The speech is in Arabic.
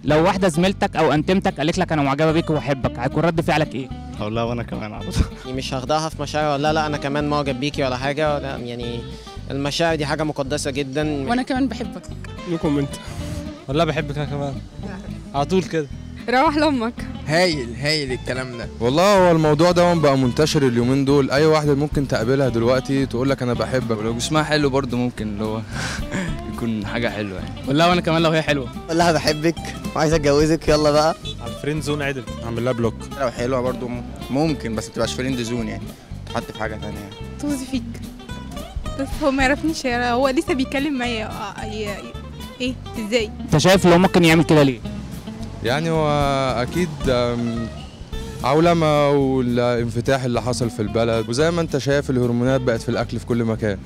لو واحده زميلتك او انتمتك قالت لك انا معجبه بيك وبحبك، هيكون رد فعلك ايه؟ اقول لها وانا كمان عاوز. مش هاخدها في مشاعر ولا لا انا كمان معجب بيكي ولا حاجه، ولا يعني المشاعر دي حاجه مقدسه جدا. وانا كمان بحبك. نو كومنت. والله بحبك انا كمان على طول كده. روح لامك. هايل الكلام ده. والله هو الموضوع ده بقى منتشر اليومين دول، اي واحده ممكن تقابلها دلوقتي تقول لك انا بحبك، ولو جسمها حلو برضه ممكن اللي هو يكون حاجه حلوه يعني. والله وانا كمان لو هي حلوه. اقول لها بحبك وعايز اتجوزك يلا بقى. على الفريند زون عدل. اعمل لها بلوك. لو حلوه برضو ممكن، بس ما تبقاش فريند زون يعني، تحط في حاجه ثانيه يعني. طز فيك، بس هو ما يعرفنيش، هو لسه بيتكلم معايا. ايه ازاي؟ انت شايف لو ممكن يعمل كده ليه؟ يعني هو اكيد عولمه والانفتاح اللي حصل في البلد، وزي ما انت شايف الهرمونات بقت في الاكل في كل مكان.